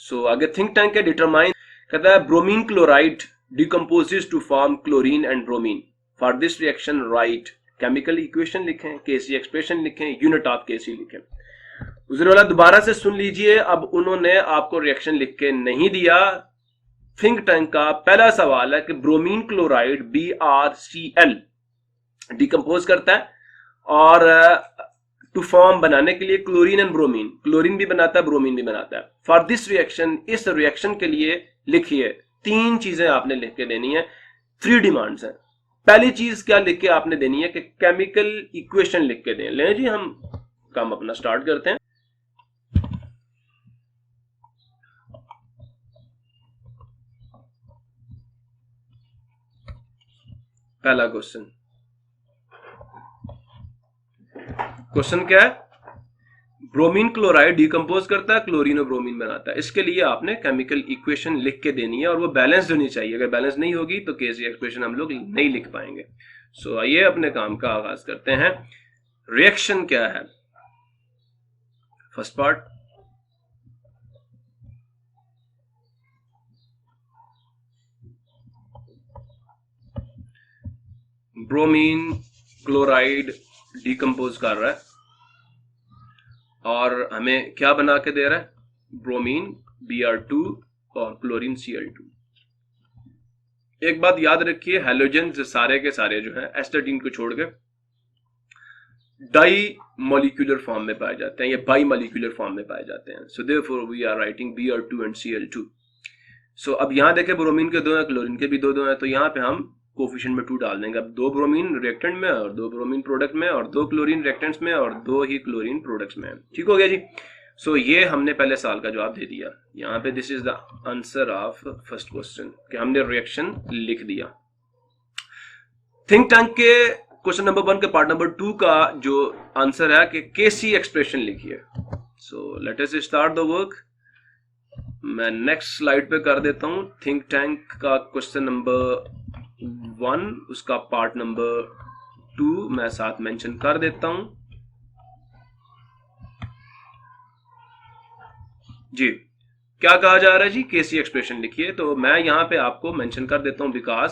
सो आगे think tank के determine कहता है bromine chloride decomposes to form chlorine and bromine. For this reaction write chemical equation लिखें, KC expression लिखें, unit of KC लिखें। दूसरे वाला दोबारा से सुन लीजिए। अब उन्होंने आपको रिएक्शन लिख के नहीं दिया। थिंक टैंक का पहला सवाल है कि ब्रोमीन क्लोराइड BrCl डिकम्पोज करता है और टू फॉर्म बनाने के लिए क्लोरीन एंड ब्रोमीन, क्लोरीन भी बनाता है ब्रोमीन भी बनाता है। फॉर दिस रिएक्शन, इस रिएक्शन के लिए लिखिए, 3 चीजें आपने लिख के देनी है, 3 डिमांड्स हैं। पहली चीज क्या लिख के आपने देनी है कि केमिकल इक्वेशन लिख के दें। ले जी हम काम अपना स्टार्ट करते हैं। पहला क्वेश्चन क्या है? ब्रोमीन क्लोराइड डिकम्पोज करता है, क्लोरीन और ब्रोमीन बनाता है। इसके लिए आपने केमिकल इक्वेशन लिख के देनी है और वो बैलेंस्ड होनी चाहिए। अगर बैलेंस नहीं होगी तो केसी एक्सप्रेशन हम लोग नहीं लिख पाएंगे। सो आइए अपने काम का आगाज करते हैं। रिएक्शन क्या है? First part, bromine chloride decompose कर रहा है और हमें क्या बना के दे रहा है? ब्रोमीन Br2 और क्लोरीन Cl2। एक बात याद रखिए, हैलोजन सारे के सारे जो है एस्टर्टीन को छोड़ के डाई मॉलिक्यूलर फॉर्म में पाए जाते हैं, ये बाई मॉलिक्यूलर फॉर्म में पाए जाते हैं। So therefore we are writing Br2 and Cl2। So अब यहां देखें ब्रोमीन के 2 हैं, क्लोरीन के भी 2 हैं, तो यहां पे हम कोफिशिएंट में 2 डाल देंगे। अब 2 ब्रोमीन रिएक्टेंट में और 2 ब्रोमीन प्रोडक्ट में और 2 क्लोरीन रिएक्टेंट्स में और 2 ही क्लोरीन प्रोडक्ट्स में। ठीक हो गया जी। सो ये हमने पहले साल का जवाब दे दिया। यहाँ पे this is the answer of first question कि हमने रिएक्शन लिख दिया। थिंक टैंक के क्वेश्चन नंबर 1 के पार्ट नंबर 2 का जो आंसर है कि केसी एक्सप्रेशन लिखिए। So let us start the work. मैं नेक्स्ट स्लाइड पे कर देता हूं। थिंक टैंक का क्वेश्चन नंबर 1 उसका पार्ट नंबर 2 मैं साथ मेंशन कर देता हूं जी। क्या कहा जा रहा है जी? केसी एक्सप्रेशन लिखिए। तो मैं यहां पे आपको मेंशन कर देता हूं बिकॉज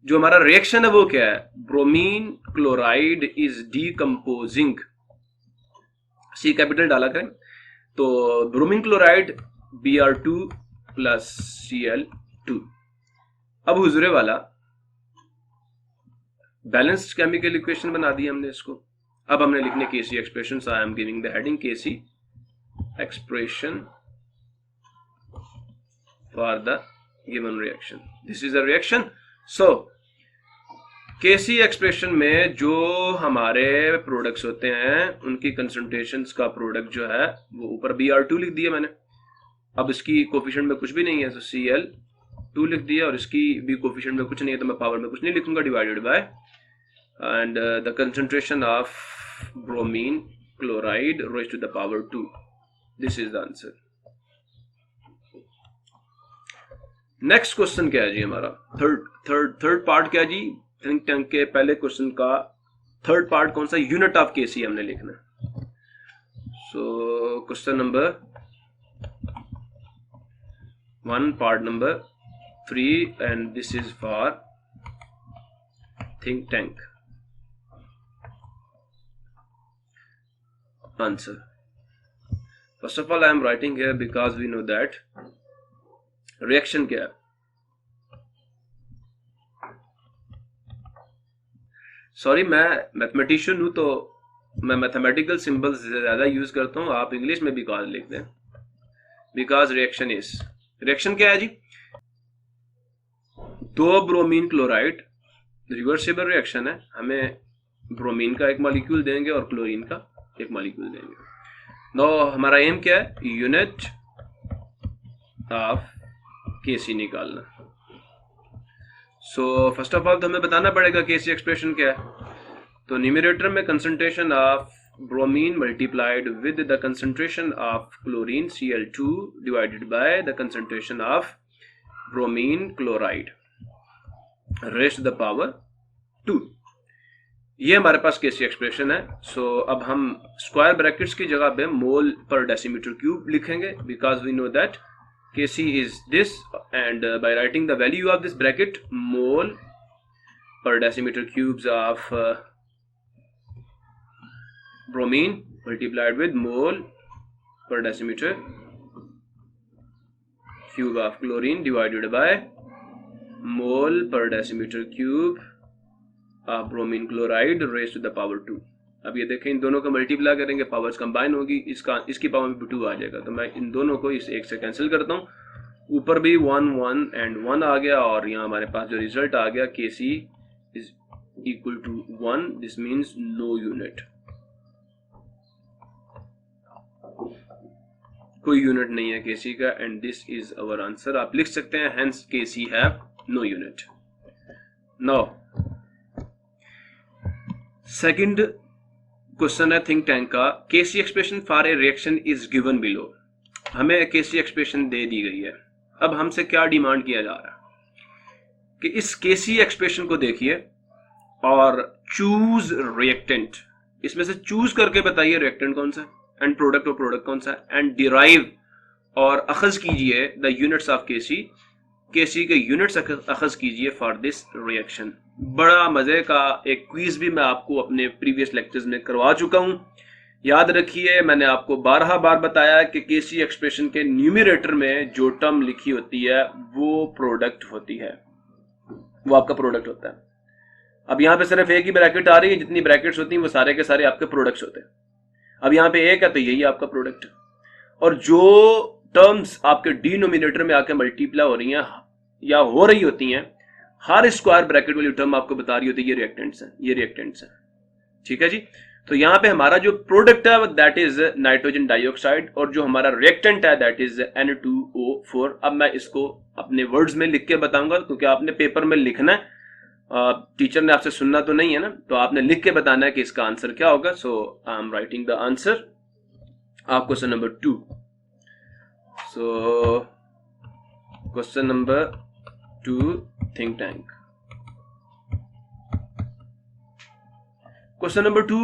जो हमारा रिएक्शन है वो क्या है? Bromine chloride is decomposing, C capital डाला करें। तो bromine chloride Br2 plus Cl2। अब हुजूरे वाला बैलेंस्ड केमिकल इक्वेशन बना दी हमने इसको। अब हमने लिखने KC expression. I am giving the heading KC expression for the given reaction. This is a reaction. So KC expression में जो हमारे प्रोडक्ट्स होते हैं उनकी कंसंट्रेशंस का प्रोडक्ट जो है वो ऊपर Br2 लिख दिया मैंने। अब इसकी कोफिशिएंट में कुछ भी नहीं है तो Cl2 लिख दिया और इसकी भी कोफिशिएंट में कुछ नहीं है तो मैं पावर में कुछ नहीं लिखूंगा, divided by and the concentration of bromine chloride raised to the power 2। This is the answer. Next question क्या है जी हमारा? थर्ड पार्ट क्या है जी? थिंक टैंक के पहले क्वेश्चन का थर्ड पार्ट कौन सा? यूनिट ऑफ केसी हमने लिखना है। So question number 1 part number 3 and this is for think tank. Answer, first of all I am writing here because we know that reaction क्या है। सॉरी, मैं मैथमेटिशियन हूं तो मैं मैथमेटिकल सिंबल्स ज्यादा यूज करता हूं। आप इंग्लिश में बिकॉज लिख दें। बिकॉज रिएक्शन इज, रिएक्शन क्या है जी? 2 ब्रोमीन क्लोराइड रिवर्सिबल रिएक्शन है। हमें ब्रोमीन का एक मॉलिक्यूल देंगे और क्लोरीन का एक मॉलिक्यूल देंगे। नो हमारा एम क्या है? यूनिट ऑफ केसी निकालना। सो फर्स्ट ऑफ ऑल तो हमें बताना पड़ेगा केसी एक्सप्रेशन क्या है। तो न्यूमरेटर में concentration of bromine multiplied with the concentration of chlorine Cl2 divided by the concentration of bromine chloride raised to the power 2। ये हमारे पास केसी एक्सप्रेशन है। सो अब हम स्क्वायर ब्रैकेट्स की जगह पे मोल पर डेसीमीटर क्यूब लिखेंगे, because we know that Kc is this, and by writing the value of this bracket, mole per decimeter cubes of bromine multiplied with mole per decimeter cube of chlorine divided by mole per decimeter cube of bromine chloride raised to the power 2। अब ये देखें, इन दोनों को multiply करेंगे, powers combine होगी, इसकी power में 2 आ जाएगा, तो मैं इन दोनों को इस एक से कैंसिल करता हूँ। ऊपर भी 1 1 एंड 1 आ गया, और यहाँ हमारे पास जो रिजल्ट आ गया Kc is equal to 1, this means no unit, कोई यूनिट नहीं है Kc का, and this is our answer. आप लिख सकते हैं hence Kc have no unit. Now second question है थिंक टैंक का, Kc expression for a reaction is given below. हमें Kc एक्सप्रेशन दे दी गई है। अब हमसे क्या डिमांड किया जा रहा है कि इस Kc एक्सप्रेशन को देखिए और चूज रिएक्टेंट, इसमें से चूज करके बताइए रिएक्टेंट कौन सा है एंड प्रोडक्ट और प्रोडक्ट कौन सा है, एंड डिराइव और अखज कीजिए द यूनिट्स ऑफ Kc के यूनिट्स अखज कीजिए फॉर दिस रिएक्शन। बड़ा मजे का एक क्विज भी मैं आपको अपने प्रीवियस लेक्चर्स में करवा चुका हूं। याद रखिए, मैंने आपको 12 बार बताया कि Kc एक्सप्रेशन के न्यूमरेटर में जो टर्म लिखी होती है वो प्रोडक्ट होती है, वो आपका प्रोडक्ट होता है। अब यहाँ पे सिर्फ एक ही ब्रैकेट आ रही है, जितनी ब्रैकेट्स होती हैं वो सारे के सारे आपके प्रोडक्ट्स होते हैं। अब यहाँ पे एक है तो यही आपका प्रोडक्ट है, और जो टर्म्स आपके डिनोमिनेटर में आके मल्टीप्लाई हो रही हैं या हो रही होती हैं, हर स्क्वायर ब्रैकेट वाली टर्म आपको बता रही होती है ये रिएक्टेंट्स हैं, ये रिएक्टेंट्स हैं। ठीक है जी। तो यहाँ पे हमारा जो प्रोडक्ट है दैट इज नाइट्रोजन डाइऑक्साइड, और जो हमारा रिएक्टेंट है दैट इज N2O4। अब मैं इसको अपने वर्ड्स में लिख के बताऊंगा, क्योंकि आपने पेपर में लिखना है, टीचर ने आपसे सुनना तो नहीं है ना, तो आपने लिख के बताना है कि इसका आंसर क्या होगा। So I am writing the answer of question number 2। So question number 2 think tank. Question number 2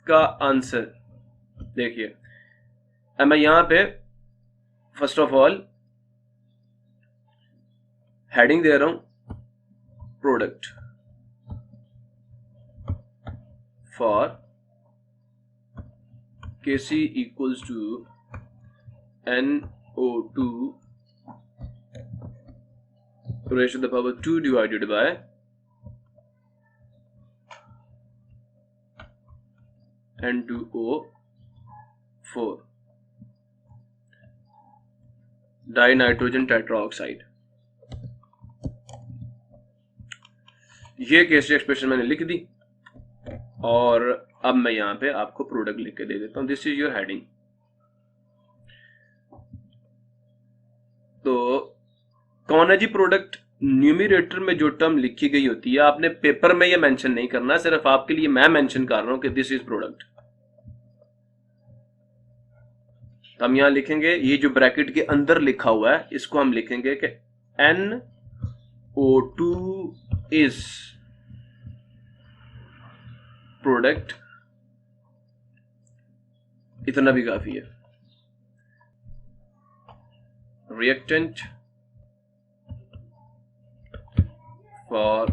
का आंसर देखिए, मैं यहां पे फर्स्ट ऑफ ऑल हेडिंग दे रहा हूं, product for Kc equals to NO2 raised to the power 2 divided by N2O4 dinitrogen tetroxide. ये Kc expression मैंने लिख दी, और अब मैं यहां पे आपको प्रोडक्ट लिख के दे देता हूं। This is your heading. तो कौन है जी प्रोडक्ट? न्यूमरेटर में जो टर्म लिखी गई होती है, आपने पेपर में ये मेंशन नहीं करना, सिर्फ आपके लिए मैं मेंशन कर रहा हूं कि दिस इज प्रोडक्ट। हम यहां लिखेंगे, ये जो ब्रैकेट के अंदर लिखा हुआ है इसको हम लिखेंगे कि NO2 इज प्रोडक्ट। इतना भी काफी है। Reactant for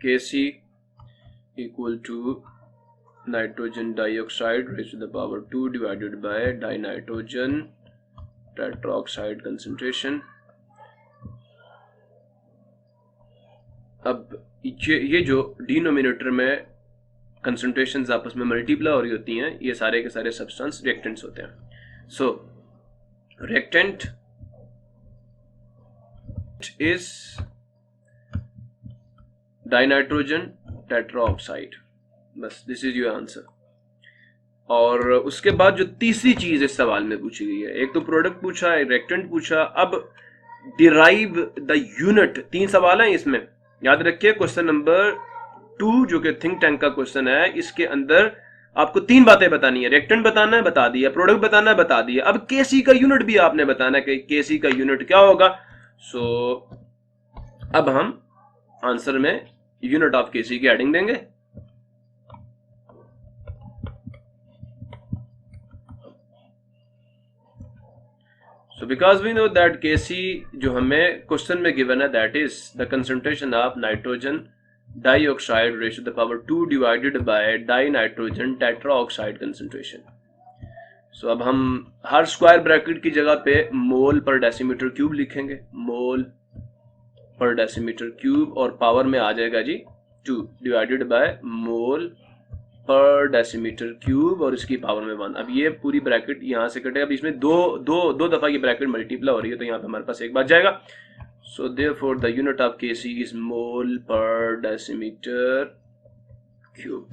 Kc equal to nitrogen dioxide raised to the power 2 divided by dinitrogen tetroxide concentration। अब ये जो डिनोमिनेटर में कंसंट्रेशंस आपस में मल्टीप्लाई हो रही होती हैं, ये सारे के सारे सब्सटेंस रिएक्टेंट्स होते हैं। सो रिएक्टेंट इज डाइनाइट्रोजन टेट्राऑक्साइड। बस दिस इज योर आंसर। और उसके बाद जो तीसरी चीज इस सवाल में पूछी गई है, एक तो प्रोडक्ट पूछा, एक रिएक्टेंट पूछा, अब डिराइव द यूनिट। 3 सवाल हैं इसमें, याद रखिए। क्वेश्चन नंबर 2 जो कि थिंक टैंक का क्वेश्चन है, इसके अंदर आपको 3 बातें बतानी है। रिएक्टेंट बताना है, बता दिया। प्रोडक्ट बताना है, बता दिया। अब Kc का यूनिट भी आपने बताना है कि Kc का यूनिट क्या होगा। सो अब हम आंसर में यूनिट ऑफ Kc की हेडिंग देंगे। So because we know that Kc जो हमें क्वेश्चन में गिवन है that is the concentration of nitrogen dioxide raised to the power 2 divided by dinitrogen tetraoxide concentration. So अब हम हर स्क्वायर ब्रैकेट की जगह पे मोल पर डेसीमीटर क्यूब लिखेंगे, मोल पर डेसीमीटर क्यूब, और पावर में आ जाएगा जी 2 डिवाइडेड बाय मोल पर डेसीमीटर क्यूब और इसकी पावर में 1। अब ये पूरी ब्रैकेट यहाँ से कटेगा, अब इसमें दो दफा ये ब्रैकेट मल्टीप्लाई हो रही है, तो यहाँ पे हमारे पास एक बच जाएगा। So therefore the unit of Kc is mole पर डेसीमीटर क्यूब।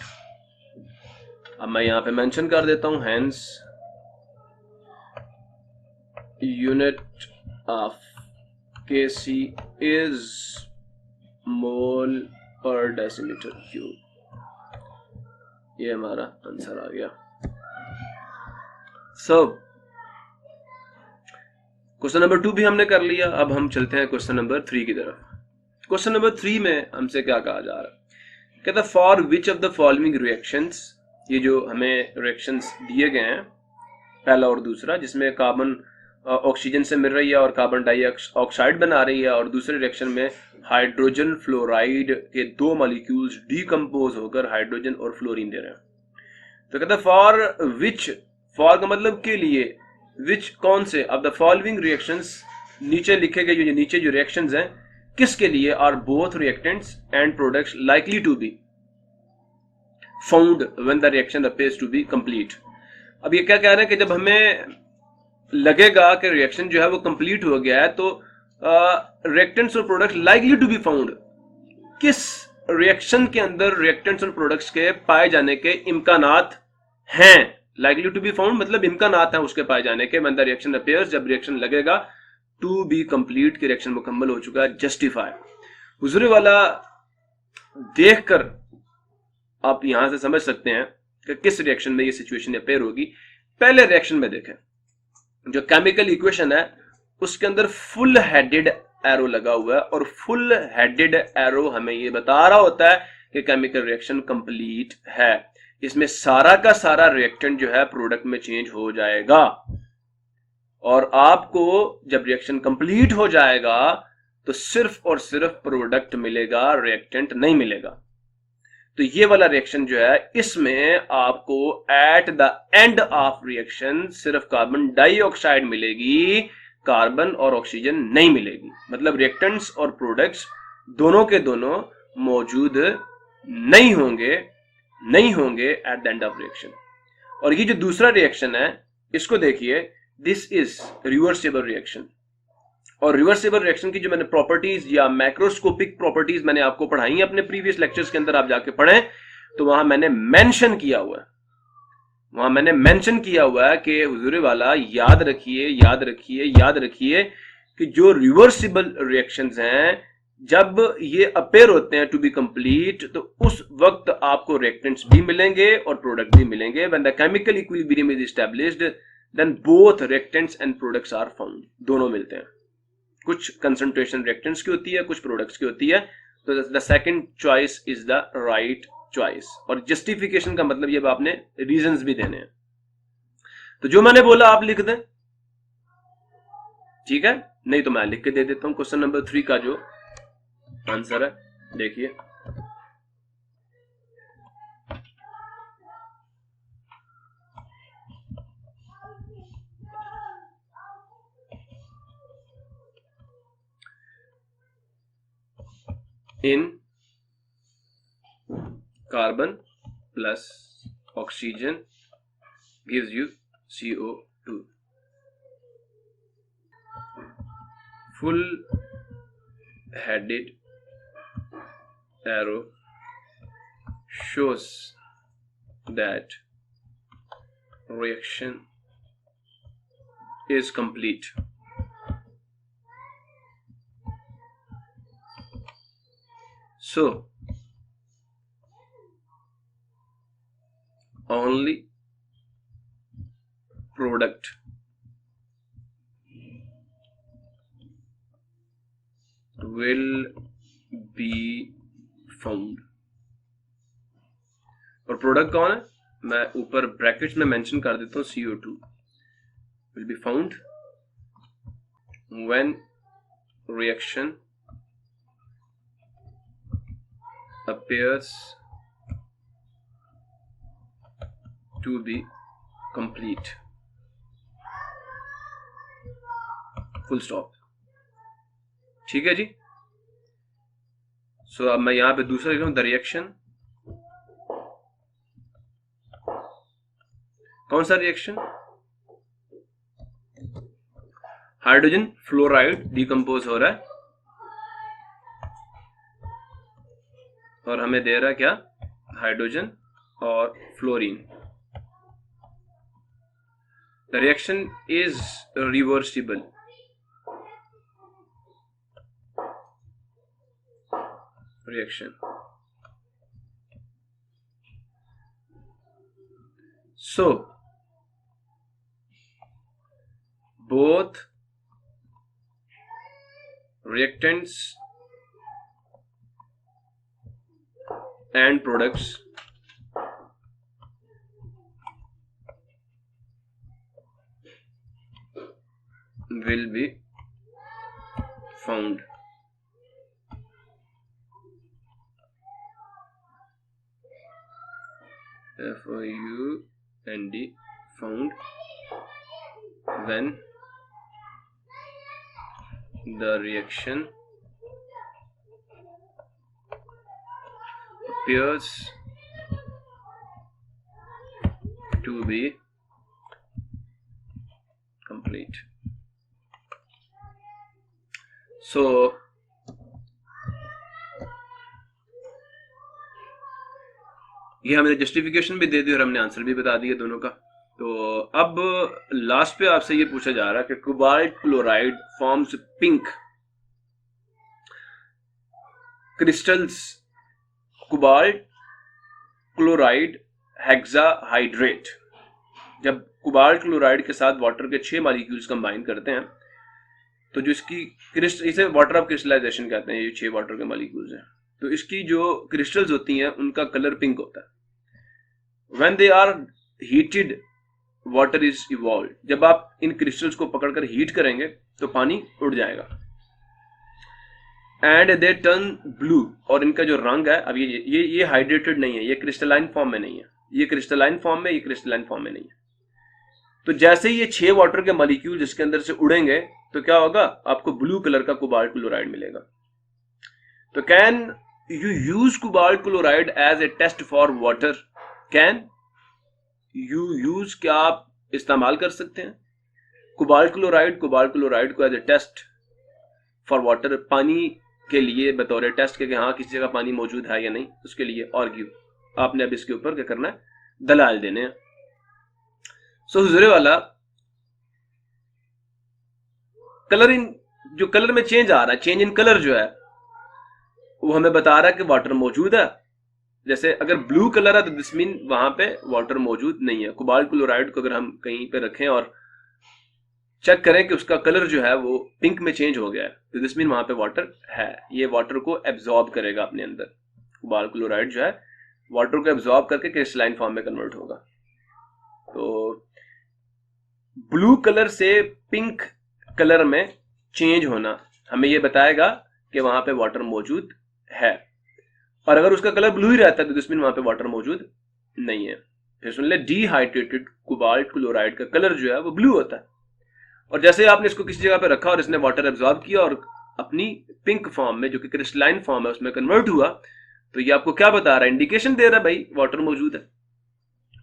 अब मैं यहाँ पे मेंशन कर देता हूँ, hence unit of Kc is mole पर डेसीमीटर क्यूब। ये हमारा आंसर आ गया। सो क्वेश्चन नंबर 2 भी हमने कर लिया। अब हम चलते हैं क्वेश्चन नंबर 3 की तरफ। क्वेश्चन नंबर 3 में हमसे क्या कहा जा रहा है, कहता for which of the following reactions, ये जो हमें रिएक्शंस दिए गए हैं पहला और दूसरा, जिसमें कार्बन ऑक्सीजन से मिल रही है और कार्बन डाइऑक्साइड बना रही है, और दूसरे रिएक्शन में हाइड्रोजन फ्लोराइड के 2 मॉलिक्यूल्स डीकंपोज होकर हाइड्रोजन और फ्लोरीन दे रहे हैं। तो कहता फॉर विच, फॉर का मतलब के लिए, विच कौन से, ऑफ द फॉलोइंग रिएक्शंस, नीचे लिखे गए जो नीचे जो रिएक्शंस हैं किसके लिए, are both reactants and products likely to be found when the reaction appears to be complete. अब ये क्या कह रहे हैं कि जब हमें लगेगा कि रिएक्शन जो है वो कंप्लीट हो गया है, तो रिएक्टेंट्स और products likely to be found, किस रिएक्शन के अंदर रिएक्टेंट्स और प्रोडक्ट्स के पाए जाने के इम्कानात हैं। लाइकली टू बी फाउंड मतलब इम्कानात हैं उसके पाए जाने के, व्हेन द रिएक्शन अपीयर्स, जब रिएक्शन लगेगा, टू बी कंप्लीट की रिएक्शन मुकम्मल हो चुका है, जस्टिफाई। हुजूरी वाला देखकर आप यहां से समझ सकते हैं कि किस रिएक्शन में ये सिचुएशन अपीयर होगी। पहले रिएक्शन में देखें, जो केमिकल इक्वेशन है उसके अंदर फुल हेडेड एरो लगा हुआ है, और फुल हेडेड एरो हमें ये बता रहा होता है कि केमिकल रिएक्शन कंप्लीट है। इसमें सारा का सारा रिएक्टेंट जो है प्रोडक्ट में चेंज हो जाएगा, और आपको जब रिएक्शन कंप्लीट हो जाएगा तो सिर्फ और सिर्फ प्रोडक्ट मिलेगा, रिएक्टेंट नहीं मिलेगा। तो ये वाला रिएक्शन जो है इसमें आपको at the end of reaction सिर्फ कार्बन डाइऑक्साइड मिलेगी, कार्बन और ऑक्सीजन नहीं मिलेगी। मतलब रिएक्टेंट्स और प्रोडक्ट्स दोनों के दोनों मौजूद नहीं होंगे at the end of reaction. और ये जो दूसरा रिएक्शन है इसको देखिए, दिस इज रिवर्सिबल रिएक्शन, और रिवर्सिबल रिएक्शन की जो मैंने प्रॉपर्टीज या मैक्रोस्कोपिक प्रॉपर्टीज मैंने आपको पढ़ाई अपने प्रीवियस लेक्चर्स के अंदर, आप जाके पढ़ें तो वहां मैंने मेंशन किया हुआ है कि हुजूरी वाला याद रखिए कि जो रिवर्सिबल रिएक्शंस हैं जब ये अपीयर होते हैं टू बी कंप्लीट, तो उस वक्त आपको रिएक्टेंट्स भी मिलेंगे और प्रोडक्ट भी मिलेंगे। When the chemical equilibrium is established then both reactants and products are found, दोनों मिलते हैं। कुछ कंसंट्रेशन रिएक्टेंट्स की होती है, कुछ प्रोडक्ट्स की होती है, तो the second choice is the right choice. और जस्टिफिकेशन का मतलब ये आपने रीजंस भी देने हैं, तो जो मैंने बोला आप लिख दें, ठीक है, नहीं तो मैं लिख के दे देता हूं। क्वेश्चन नंबर 3 का जो आंसर है देखिए, in carbon plus oxygen gives you CO2. Full headed arrow shows that reaction is complete. So only product will be found। और प्रोडक्ट कौन है, मैं ऊपर ब्रैकेट्स में मेंशन कर देता हूं, CO2 will be found when reaction appears to be complete, full stop. ठीक है जी। सो अब मैं यहां पे दूसरा लिख रहा हूं, द रिएक्शन, कौन सा रिएक्शन? हाइड्रोजन फ्लोराइड डिकम्पोज हो रहा है और हमें दे रहा है क्या? हाइड्रोजन और fluorine. The reaction is reversible. Reaction, so both reactants and products will be found FOUND, found when the reaction appears to be complete. So ये हमने जस्टिफिकेशन भी दे दी और हमने आंसर भी बता दिया दोनों का। तो अब लास्ट पे आपसे ये पूछा जा रहा है कि cobalt chloride forms pink crystals, cobalt chloride hexahydrate. जब कोबाल्ट क्लोराइड के साथ वाटर के 6 मॉलिक्यूल्स कंबाइन करते हैं तो जो इसकी इसे वाटर ऑफ क्रिस्टलाइजेशन कहते हैं, ये 6 वाटर के मॉलिक्यूल्स हैं। तो इसकी जो क्रिस्टल्स होती हैं उनका कलर पिंक होता है। When they are heated, water is evolved. जब आप इन क्रिस्टल्स को पकड़कर हीट करेंगे तो पानी उड़ जाएगा। एंड दे टर्न ब्लू, और इनका जो रंग है, अब ये हाइड्रेटेड नहीं है, ये क्रिस्टलाइन फॉर्म में नहीं है, ये क्रिस्टलाइन फॉर्म में, ये क्रिस्टलाइन फॉर्म में नहीं है। तो जैसे ये 6 वाटर के मॉलिक्यूल जिसके अंदर से उड़ेंगे तो क्या होगा? आपको ब्लू कलर का कोबाल्ट क्लोराइड मिलेगा। तो can you use cobalt chloride as a test for water? Can you use, क्या आप इस्तेमाल कर सकते हैं कोबाल्ट क्लोराइड को as a test for water, पानी के लिए बतौर टेस्ट के कि हाँ किसी जगह पानी मौजूद है या नहीं, उसके लिए आर्ग्यू। आपने अब इसके ऊपर क्या करना है? दलाल देने हैं। सो हुजूरे वाला कलर इन, जो कलर में चेंज आ रहा है, चेंज इन कलर जो है वो हमें बता रहा है कि वाटर मौजूद है। जैसे अगर ब्लू कलर है तो दिस मीन वहां पे वाटर मौजूद नहीं है। कोबाल्ट क्लोराइड को अगर हम कहीं पे रखें और चेक करें कि उसका कलर जो है वो पिंक में चेंज हो गया है तो दिस मीन वहां पे वाटर है। ये वाटर को एब्जॉर्ब करेगा अपने अंदर। कोबाल्ट क्लोराइड जो है वाटर को एब्जॉर्ब करके क्रिस्टलाइन फॉर्म में कन्वर्ट होगा। तो ब्लू कलर से पिंक कलर में चेंज होना हमें ये बताएगा कि वहां पे वाटर मौजूद है। और अगर उसका कलर ब्लू ही रहता है तो दिस मीन वहां पे वाटर मौजूद नहीं है। फिर सुन ले, डिहाइड्रेटेड कोबाल्ट क्लोराइड का कलर जो है वो ब्लू होता है। और जैसे आपने इसको किसी जगह पे रखा और इसने वाटर एब्जॉर्ब किया और अपनी पिंक फॉर्म में, जो कि क्रिस्टलाइन फॉर्म है, उसमें कन्वर्ट हुआ, तो ये आपको क्या बता रहा है? इंडिकेशन दे रहा है भाई वाटर मौजूद है।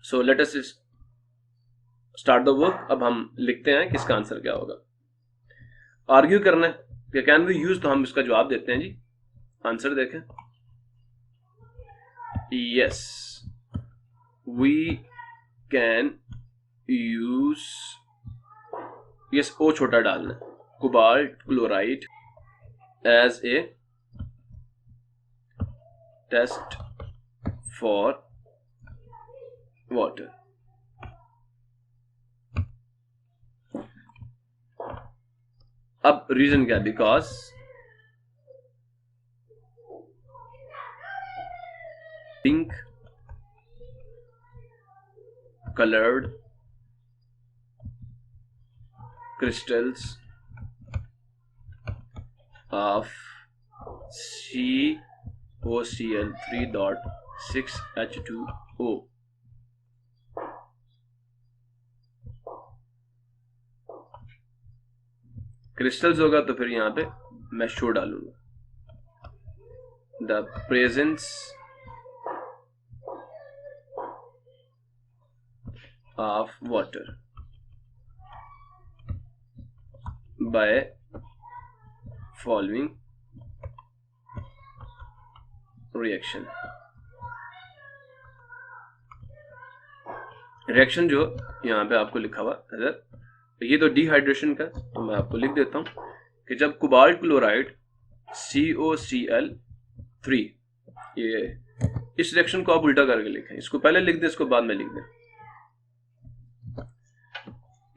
So let us start the work. अब हम लिखते हैं कि इसका आंसर क्या होगा। आर्ग्यू करना है कि कैन वी यूज, तो हम इसका जवाब देते हैं जी। आंसर देखें, yes we can use, yes O छोटा डालना, cobalt chloride as a test for water. अब रीजन क्या? बिकॉज pink colored crystals of COCl3.6H2O। Crystals होगा तो फिर यहाँ पे मैं शो डालूंगा the presence of water by following reaction. Reaction जो यहाँ पे आपको लिखा हुआ है, ये तो डिहाइड्रेशन का, तो मैं आपको लिख देता हूं कि जब कोबाल्ट क्लोराइड COCl3, ये इस रिएक्शन को आप उल्टा करके लिखें, इसको पहले लिख दें, इसको बाद में लिख दें।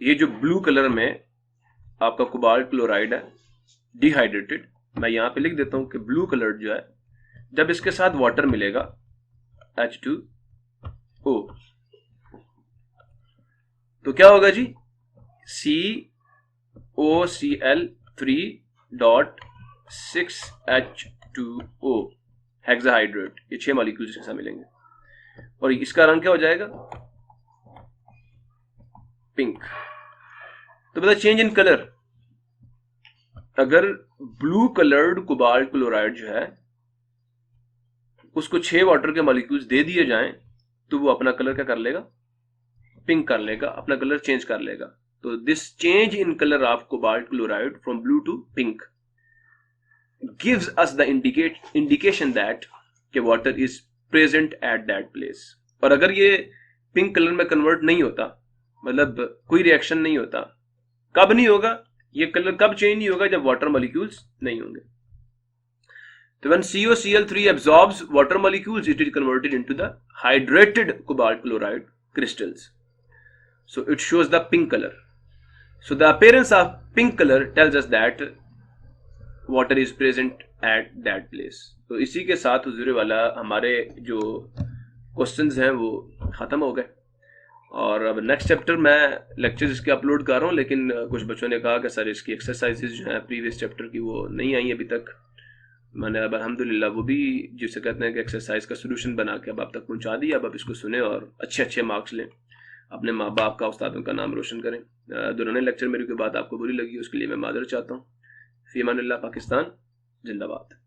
ये जो ब्लू कलर में आपका कोबाल्ट क्लोराइड है डिहाइड्रेटेड, मैं यहां पे लिख देता हूं कि ब्लू कलर जो है जब इसके साथ वाटर मिलेगा H2O तो क्या होगा जी, COCl3.6H2O हेक्साहाइड्रेट, ये 6 मॉलिक्यूल्स के साथ मिलेंगे और इसका रंग क्या हो जाएगा, पिंक। तो बता चेंज इन कलर, अगर ब्लू कलर्ड कोबाल्ट क्लोराइड जो है उसको 6 वाटर के मॉलिक्यूल्स दे दिए जाएं तो वो अपना कलर क्या कर लेगा, पिंक कर लेगा, अपना कलर चेंज कर लेगा। तो this change in colour of cobalt chloride from blue to pink gives us the indication that कि water is present at that place. और अगर ये पिंक कलर में कन्वर्ट नहीं होता, मतलब कोई रिएक्शन नहीं होता, कब नहीं होगा ये कलर, कब चेंज नहीं होगा, जब वाटर मॉलिक्यूल्स नहीं होंगे। तो when COCl3 absorbs water molecules, it is converted into the hydrated cobalt chloride crystals. So it shows the pink color. So the appearance of pink color tells us that water is present at that place. तो इसी के साथ हुजूर वाला हमारे जो questions हैं वो खत्म हो गए और अब नेक्स्ट चैप्टर मैं लेक्चर्स इसके अपलोड कर रहा हूँ, लेकिन कुछ बच्चों ने कहा कि सर इसकी एक्सरसाइजेज जो हैं प्रीवियस चैप्टर की वो नहीं आई अभी तक। मैंने अब अल्हम्दुलिल्लाह वो भी जिसे कहते हैं कि एक्सरसाइज का सोल्यूशन बना के अब आप तक पहुंचा दिया। अब आप इसको सुने और अच्छे अच्छे मार्क्स लें, अपने माँ बाप का, उस्तादों का नाम रोशन करें। दोनों लेक्चर मेरी कोई बात आपको बुरी लगी उसके लिए मैं माजरत चाहता हूँ। फी अमानिल्लाह, पाकिस्तान जिंदाबाद।